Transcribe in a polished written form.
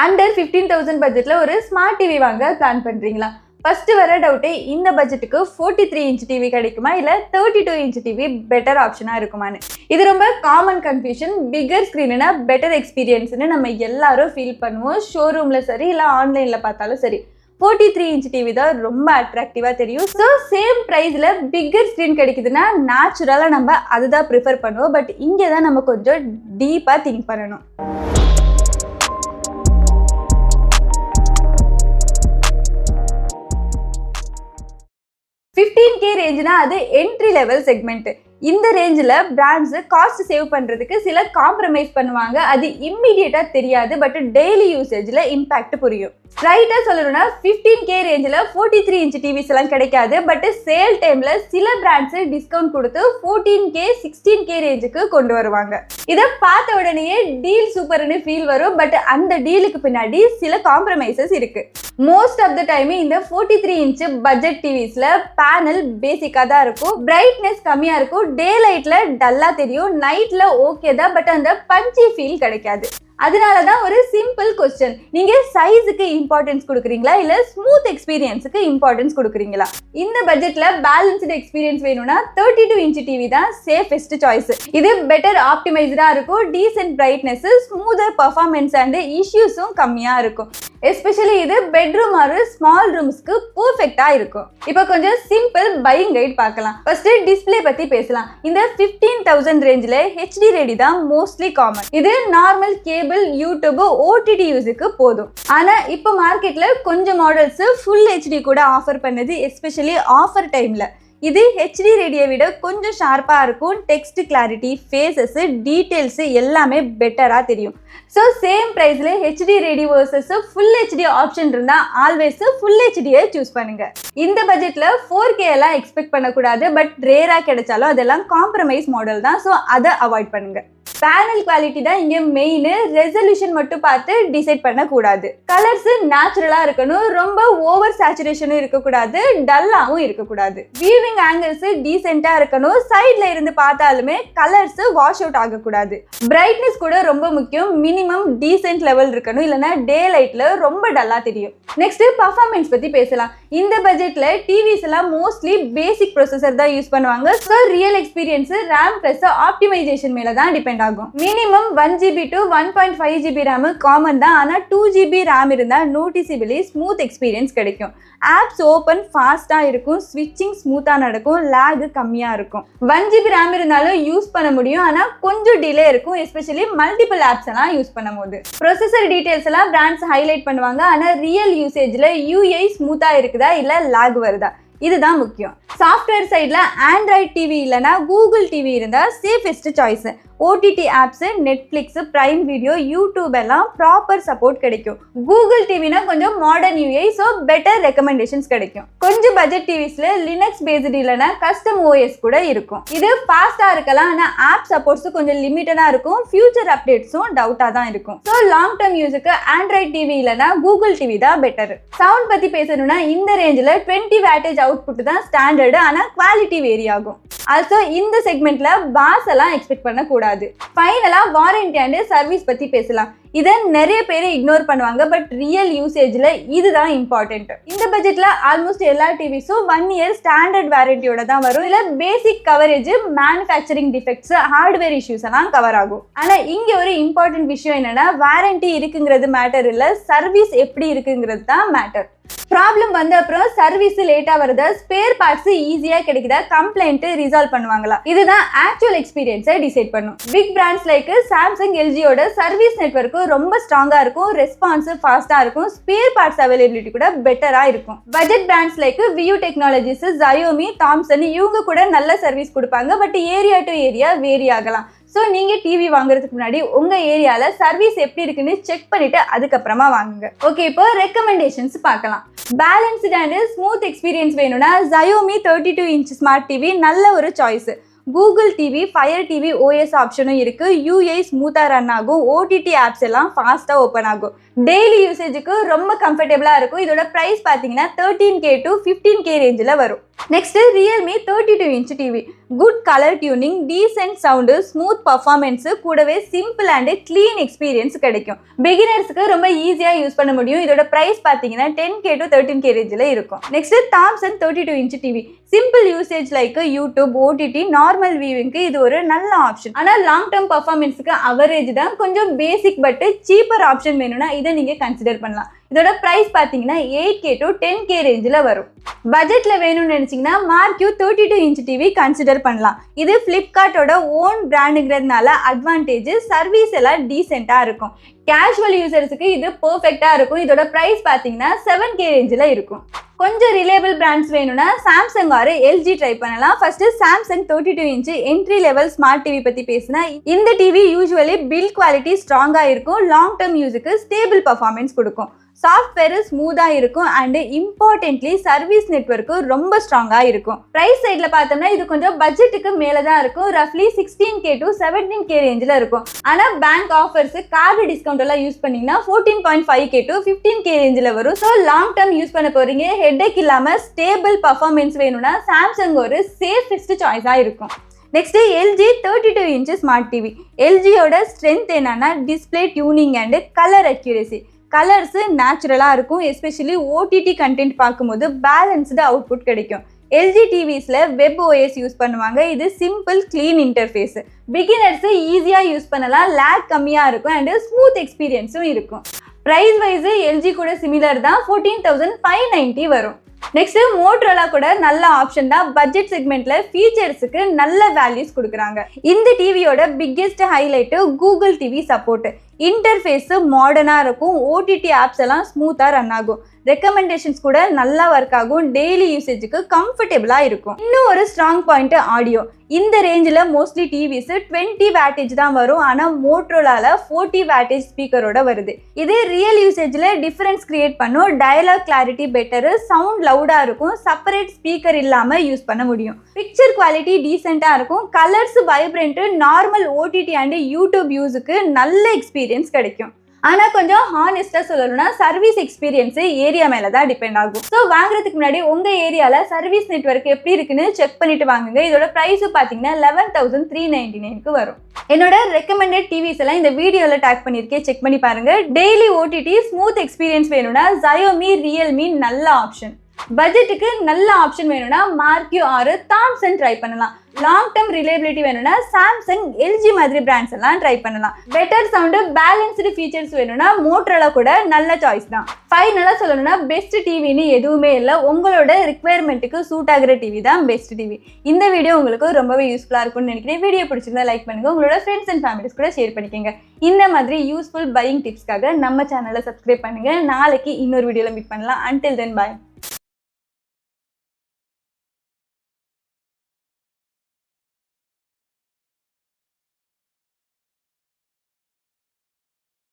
Under 15,000 பட்ஜெட்ல ஒரு smart TV வாங்க பிளான் பண்றீங்களா? ஃபர்ஸ்ட் வர டவுட்டே இந்த பட்ஜெட்டுக்கு 43 இன்ச் டிவி கிடைக்குமா இல்ல 32 இன்ச் டிவி பெட்டர் ஆப்ஷனா இருக்குமான்னு. இது ரொம்ப காமன் கன்ஃபியூஷன். பிகர் ஸ்கிரீன்னா பெட்டர் எக்ஸ்பீரியன்ஸ்னு நம்ம எல்லாரும் ஃபீல் பண்ணுவோம். ஷோரூம்ல சரி இல்ல ஆன்லைன்ல பார்த்தாலும் சரி 43 இன்ச் டிவி தான் ரொம்ப அட்ராக்டிவா தெரியும். ஸோ சேம் ப்ரைஸ்ல பிக்கர் ஸ்க்ரீன் கிடைக்குதுன்னா நேச்சுரலா நம்ம அதுதான் ப்ரிஃபர் பண்ணுவோம். பட் இங்கே தான் நம்ம கொஞ்சம் டீப்பா திங்க் பண்ணணும். 15K ரேஞ்சுனா அது என்ட்ரி லெவல் செக்மெண்ட். இந்த ரேஞ்சில் பிராண்ட்ஸ் காஸ்ட் சேவ் பண்ணுறதுக்கு சில காம்ப்ரமைஸ் பண்ணுவாங்க. அது இம்மிடியேட்டாக தெரியாது, பட் டெய்லி யூசேஜில் இம்பேக்ட் புரியும். ஸ்ட்ரைட்டாக சொல்லணும்னா 15K ரேஞ்சில் 43 இன்ச் டிவிஸ் எல்லாம் கிடைக்காது. பட் சேல் டைமில் சில பிராண்ட்ஸு டிஸ்கவுண்ட் கொடுத்து 14K 16K ரேஞ்சுக்கு கொண்டு வருவாங்க. இதை பார்த்த உடனேயே டீல் சூப்பர்னு ஃபீல் வரும். பட் அந்த டீலுக்கு பின்னாடி சில காம்ப்ரமைசஸ் இருக்கு. மோஸ்ட் ஆஃப் த டைம் இந்த 43 இன்ச் பட்ஜெட் டிவிஸ்ல பேனல் பேசிக்காக தான் இருக்கும். பிரைட்னஸ் கம்மியாக இருக்கும். டே லைட்ல டல்லா தெரியும், நைட்ல ஓகே தான், பட் அந்த பஞ்சி ஃபீல் கிடைக்காது. அதனாலதான் ஒரு சிம்பிள் கொஸ்டின், நீங்க சைஸுக்கு இம்பார்ட்டன்ஸ் கொடுக்குறீங்களா இல்ல ஸ்மூத் எக்ஸ்பீரியன்ஸுக்கு இம்பார்ட்டன்ஸ் கொடுக்குறீங்களா? இந்த பட்ஜெட்ல பேலன்ஸ்டு எக்ஸ்பீரியன்ஸ் வேணும்னா 32 இன்ச் டிவி தான் சேஃபஸ்ட் சாய்ஸ். இது பெட்டர் ஆப்டிமைஸ்டா இருக்கும், decent brightness, smoother performance and இஷ்யூஸும் கம்மியா இருக்கும். எஸ்பெஷலி இது பெட்ரூம் ஆர் ஸ்மால் ரூம்ஸ்க்கு பெர்ஃபெக்ட்டா இருக்கும். இப்போ கொஞ்சம் சிம்பிள் பையிங் கைட் பார்க்கலாம். ஃபர்ஸ்ட் டிஸ்பிளே பத்தி பேசலாம். இந்த 15,000 ரேஞ்சில் ஹெச்டி ரெடி தான் மோஸ்ட்லி காமன். இது நார்மல் கேபிள், யூடியூப், ஓடிடி யூஸுக்கு போதும். ஆனா இப்போ மார்க்கெட்ல கொஞ்சம் மாடல்ஸ் ஃபுல் ஹெச்டி கூட ஆஃபர் பண்ணுது, எஸ்பெஷலி ஆஃபர் டைம்ல. இது ஹெச்டி ரேடியை விட கொஞ்சம் ஷார்ப்பாக இருக்கும். டெக்ஸ்ட் கிளாரிட்டி, ஃபேஸஸ், டீட்டெயில்ஸ் எல்லாமே பெட்டராக தெரியும். ஸோ சேம் ப்ரைஸில் HD ready versus full HD option இருந்தால் ஆல்வேஸ் ஃபுல் ஹெச்டியை சூஸ் பண்ணுங்க. இந்த பட்ஜெட்டில் 4K எல்லாம் எக்ஸ்பெக்ட் பண்ணக்கூடாது, பட் ரேராக கிடைச்சாலும் அதெல்லாம் காம்ப்ரமைஸ் மாடல் தான். ஸோ அதை அவாய்ட் பண்ணுங்க. பேனல் குவாலிட்டி தான் இங்கே மெயின். ரெசல்யூஷன் மட்டும் பார்த்து டிசைட் பண்ணக்கூடாது. கலர்ஸ் நேச்சுரலாக இருக்கணும், ரொம்ப ஓவர் சேச்சுரேஷனும் இருக்கக்கூடாது, டல்லாகவும் இருக்கக்கூடாது. வியூவிங் ஆங்கிள்ஸ் டீசெண்டாக இருக்கணும், சைடில் இருந்து பார்த்தாலுமே கலர்ஸ் வாஷ் அவுட் ஆகக்கூடாது. பிரைட்னஸ் கூட ரொம்ப முக்கியம், மினிமம் டீசென்ட் லெவல் இருக்கணும், இல்லைன்னா டே லைட்டில் ரொம்ப டல்லாக தெரியும். நெக்ஸ்ட் பர்ஃபார்மன்ஸ் பற்றி பேசலாம். இந்த பட்ஜெட்டில் டிவிஸ் எல்லாம் மோஸ்ட்லி பேசிக் ப்ரொசஸர் தான் யூஸ் பண்ணுவாங்க. So real experience RAM plus optimization மேலே தான் டிபெண்ட் ஆகும். Minimum 1GB to 1.5GB RAM common தான். ஆனால் 2GB ரேம் இருந்தால் நோட்டிசிபிளி ஸ்மூத் எக்ஸ்பீரியன்ஸ் கிடைக்கும். ஆப்ஸ் ஓப்பன் ஃபாஸ்ட்டாக இருக்கும், ஸ்விட்சிங் ஸ்மூத்தாக நடக்கும், லேக் கம்மியாக இருக்கும். 1GB ரேம் இருந்தாலும் யூஸ் பண்ண முடியும், ஆனால் கொஞ்சம் டிலே இருக்கும், எஸ்பெஷலி மல்டிபிள் ஆப்ஸ் எல்லாம் யூஸ் பண்ணும் போது. ப்ரொசஸர் டீட்டெயில்ஸ் எல்லாம் பிராண்ட்ஸ் ஹைலைட் பண்ணுவாங்க, ஆனால் ரியல் யூசேஜில் யூஐ ஸ்மூத்தாக இருக்குதா இல்லை லேக் வருதா, இதுதான் முக்கியம். சாஃப்ட்வேர் சைடில் ஆண்ட்ராய்ட் டிவி இல்லைனா கூகுள் டிவி இருந்தால் safest choice. OTT apps, Netflix, prime video, YouTube எல்லாம் ப்ராப்பர் சப்போர்ட் கிடைக்கும். கூகுள் டிவினா கொஞ்சம் modern UI, so better recommendations கிடைக்கும். கொஞ்சம் பட்ஜெட் டிவிஸ்ல லினக்ஸ் பேஸ்டு இல்லைனா கஸ்டம் ஓஎஸ் கூட இருக்கும். இது ஃபாஸ்டா இருக்கலாம், ஆனால் ஆப் சப்போர்ட்ஸ் கொஞ்சம் லிமிட்டடா இருக்கும். ஃபியூச்சர் அப்டேட்ஸும் டவுட்டா தான் இருக்கும். ஸோ லாங் டேர்ம் யூஸுக்கு ஆண்ட்ராய்ட் டிவி இல்லைனா கூகுள் டிவி தான் பெட்டர். சவுண்ட் பத்தி பேசணும்னா இந்த ரேஞ்சில் 20 வாட்டேஜ் அவுட்புட் தான் ஸ்டாண்டர்டு, ஆனால் குவாலிட்டி வேரி ஆகும். ஆல்சோ இந்த செக்மெண்ட்ல பாஸ் எல்லாம் எக்ஸ்பெக்ட் பண்ணக்கூடாது. ஃபைனலா வாரண்டி அண்ட் சர்வீஸ் பத்தி பேசலாம். இதை நிறைய பேர் இக்னோர் பண்ணுவாங்க, பட் ரியல் யூசேஜ்ல இதுதான் இம்பார்ட்டன்ட். இந்த பட்ஜெட்ல ஆல்மோஸ்ட் எல்லா டிவிஸும் 1 இயர் ஸ்டாண்டர்ட் வாரண்டியோட தான் வரும். இல்ல basic coverage, manufacturing defects, hardware issues எல்லாம் கவர் ஆகும். ஆனா இங்க ஒரு இம்பார்ட்டன்ட் விஷயம் என்னன்னா, வாரண்டி இருக்குங்கிறது மேட்டர் இல்ல, சர்வீஸ் எப்படி இருக்குங்கிறது தான் மேட்டர். ப்ராப்ளம் வந்த அப்புறம் சர்வீஸ் லேட்டா வருதா, ஸ்பேர் பார்ட்ஸ் ஈஸியா கிடைக்குதா, கம்ப்ளைண்ட் ரிசால்வ் பண்ணுவாங்களா, இதுதான் ஆக்சுவல் எக்ஸ்பீரியன்ஸை டிசைட் பண்ணும். பிக் பிராண்ட்ஸ் லைக் சாம்சங், எல்ஜியோட சர்வீஸ் நெட்வொர்க் ரொம்ப ஸ்ட்ராங்கா இருக்கும், ரெஸ்பான்ஸ் ஃபாஸ்டா இருக்கும், ஸ்பேர் பார்ட்ஸ் அவைலபிலிட்டி கூட பெட்டரா இருக்கும். Budget brands like Vu Technologies, Xiaomi, Thomson இவங்க கூட நல்ல சர்வீஸ் கொடுப்பாங்க, but area to area vary ஆகலாம். ஸோ நீங்கள் டிவி வாங்குறதுக்கு முன்னாடி உங்கள் ஏரியாவில் சர்வீஸ் எப்படி இருக்குன்னு செக் பண்ணிவிட்டு அதுக்கப்புறமா வாங்குங்க. ஓகே, இப்போ ரெக்கமெண்டேஷன்ஸ் பார்க்கலாம். பேலன்ஸ்டு அண்ட் ஸ்மூத் எக்ஸ்பீரியன்ஸ் வேணும்னா ஜயோமி 32 இன்ச் ஸ்மார்ட் டிவி நல்ல ஒரு choice. Google TV fire TV OS ஆப்ஷனும் இருக்கு. யூஐ ஸ்மூத்தா ரன் ஆகும். ஓடிடி ஆப்ஸ் எல்லாம் ஃபாஸ்டா ஓப்பன் ஆகும். டெய்லி யூசேஜுக்கு ரொம்ப கம்ஃபர்டபுளா இருக்கும். இதோட பிரைஸ் பார்த்தீங்கன்னா 13K to 15K ரேஞ்சில் வரும். Next Realme 32 inch TV. Good colour tuning, decent sound, smooth performance, கூடவே சிம்பிள் அண்ட் கிளீன் எக்ஸ்பீரியன்ஸ் கிடைக்கும். பிகினர்ஸ்க்கு ரொம்ப ஈஸியா யூஸ் பண்ண முடியும். இதோட பிரைஸ் பார்த்தீங்கன்னா 10K to 13K ரேஞ்சில் இருக்கும். Next Thomson 32 inch TV. Simple usage like YouTube, OTT, normal வியூவிங்க்கு இது ஒரு நல்ல ஆப்ஷன். ஆனால் லாங் டேர்ம் பர்ஃபார்மன்ஸுக்கு அவரேஜ் தான். கொஞ்சம் பேசிக் பட் சீப்பர் ஆப்ஷன் வேணும்னா இதை நீங்க கன்சிடர் பண்ணலாம். இதோட பிரைஸ் பார்த்தீங்கன்னா 8K to 10K ரேஞ்சில் வரும். பட்ஜெட்ல வேணும்னு நினைச்சீங்கன்னா மார்க்யூ 32 இன்ச் டிவி கன்சிடர் பண்ணலாம். இது பிளிப்கார்ட்டோட ஓன் பிராண்டுங்கிறதுனால அட்வான்டேஜ், சர்வீஸ் எல்லாம் டீசெண்டா இருக்கும். கேஷுவல் யூசர்ஸுக்கு இது பெர்ஃபெக்டா இருக்கும். இதோட பிரைஸ் பார்த்தீங்கன்னா 7K ரேஞ்சில் இருக்கும். கொஞ்சம் ரிலேபிள் பிராண்ட்ஸ் வேணும்னா சாம்சங் ஆர் எல்ஜி ட்ரை பண்ணலாம். First Samsung 32 inch entry level smart TV பத்தி பேசினா, இந்த டிவி யூஸ்வலி பில்ட் குவாலிட்டி ஸ்ட்ராங்கா இருக்கும். லாங் டேர்ம் யூஸுக்கு ஸ்டேபிள் பர்ஃபார்மன்ஸ் கொடுக்கும். சாஃப்ட்வேர் ஸ்மூதா இருக்கும் அண்ட் இம்பார்ட்டன்ட்லி சர்வீஸ் நெட்வொர்க்கு ரொம்ப ஸ்ட்ராங்கா இருக்கும். பிரைஸ் சைட்ல பார்த்தோம்னா இது கொஞ்சம் பட்ஜெட்டுக்கு மேல தான் இருக்கும். ரஃப்லி 16K to 17K ரேஞ்சில் இருக்கும். ஆனா பேங்க் ஆஃபர்ஸ், கார்டு டிஸ்கவுண்ட் எல்லாம் யூஸ் பண்ணீங்கன்னா 14.5K to 15K ரேஞ்சில் வரும். ஸோ லாங் டேர்ம் யூஸ் பண்ண போறீங்க, ஹெட்டேக் இல்லாம ஸ்டேபிள் பர்ஃபார்மன்ஸ் வேணும்னா சாம்சங் ஒரு சேஃபஸ்ட் சாய்ஸா இருக்கும். Next LG 32 inch smart TV. எல்ஜியோட ஸ்ட்ரென்த் என்னன்னா display tuning and colour accuracy. Colours நேச்சுரலாக இருக்கும். எஸ்பெஷலி ஓடிடி கண்டென்ட் பார்க்கும்போது பேலன்ஸ்டு அவுட்புட் கிடைக்கும். எல்ஜி டிவிஸில் வெப் ஓஎஸ் யூஸ் பண்ணுவாங்க. இது சிம்பிள் கிளீன் இன்டர்ஃபேஸ். பிகினர்ஸ் ஈஸியாக யூஸ் பண்ணலாம். லேக் கம்மியாக இருக்கும் அண்ட் ஸ்மூத் எக்ஸ்பீரியன்ஸும் இருக்கும். ப்ரைஸ் வைஸ் எல்ஜி கூட சிமிலர் தான். 14,590 வரும். நெக்ஸ்ட் மோட்டரோலா கூட நல்ல ஆப்ஷன் தான். பட்ஜெட் செக்மெண்ட்ல ஃபீச்சர்ஸுக்கு நல்ல வேல்யூஸ் கொடுக்குறாங்க. இந்த டிவியோட biggest highlight Google TV support. Interface மாடர்னா இருக்கும். ஓடிடி ஆப்ஸ் எல்லாம் ஸ்மூத்தா ரன் ஆகும். ரெக்கமெண்டேஷன்ஸ் கூட நல்லா ஒர்க் ஆகும். டெய்லி யூசேஜுக்கு கம்ஃபர்டபுளா இருக்கும். இன்னும் ஒரு ஸ்ட்ராங் பாயிண்ட் ஆடியோ. இந்த ரேஞ்சில் மோஸ்ட்லி டிவிஸ் 20 வாட்டேஜ் தான் வரும். ஆனால் மோட்டரோலால 40 வாட்டேஜ் ஸ்பீக்கரோட வருது. இது ரியல் யூசேஜில் டிஃபரன்ஸ் கிரியேட் பண்ணும். டயலாக் கிளாரிட்டி பெட்டரு, சவுண்ட் லவுடாக இருக்கும். செப்பரேட் ஸ்பீக்கர் இல்லாமல் யூஸ் பண்ண முடியும். பிக்சர் குவாலிட்டி டீசெண்டாக இருக்கும். Colours vibrant. Normal OTT and YouTube யூஸுக்கு நல்ல எக்ஸ்பீரியன்ஸ் கிடைக்கும். ஆனால் கொஞ்சம் ஹானஸ்டாக சொல்லணும்னா சர்வீஸ் எக்ஸ்பீரியன்ஸ் ஏரியா மேலே தான் டிபெண்ட் ஆகும். ஸோ வாங்குறதுக்கு முன்னாடி உங்கள் ஏரியாவில் சர்வீஸ் நெட்வொர்க் எப்படி இருக்குன்னு செக் பண்ணிட்டு வாங்குங்க. இதோட ப்ரைஸ் பார்த்தீங்கன்னா 11,399க்கு வரும். என்னோட ரெக்கமெண்டட் டிவிஸ் எல்லாம் இந்த வீடியோவில் டேக் பண்ணியிருக்கேன், செக் பண்ணி பாருங்க. டெய்லி ஓடிடி ஸ்மூத் எக்ஸ்பீரியன்ஸ் வேணும்னா Xiaomi, ரியல்மி நல்ல ஆப்ஷன். பட்ஜெட்டுக்கு நல்ல ஆப்ஷன் வேணும்னா மார்க்யூ ஆர் தாம்சன் ட்ரை பண்ணலாம். லாங் டேர்ம் ரிலேபிலிட்டி வேணும்னா சாம்சங், எல்ஜி மாதிரி பிராண்ட்ஸ் எல்லாம் ட்ரை பண்ணலாம். பெட்டர் சவுண்டு, பேலன்ஸ்டு ஃபீச்சர்ஸ் வேணும்னா மோட்டரோலா கூட நல்ல சாய்ஸ் தான். ஃபைனலாக சொல்லணும்னா பெஸ்ட் டிவின்னு எதுவுமே இல்லை. உங்களோட ரிக்வயர்மெண்ட்டுக்கு சூட் ஆகிற டிவி தான் பெஸ்ட் டிவி. இந்த வீடியோ உங்களுக்கு ரொம்பவே யூஸ்ஃபுல்லாக இருக்கும்னு நினைக்கிறேன். வீடியோ பிடிச்சிருந்தா லைக் பண்ணுங்க. உங்களோட ஃப்ரெண்ட்ஸ் அண்ட் ஃபேமிலிஸ் கூட ஷேர் பண்ணிக்கோங்க. இந்த மாதிரி யூஸ்ஃபுல் பையிங் டிப்ஸ்க்காக நம்ம சேனலை சப்ஸ்கிரைப் பண்ணுங்க. நாளைக்கு இன்னொரு வீடியோவில் மீட் பண்ணலாம். அன்டில் தென் பாய்.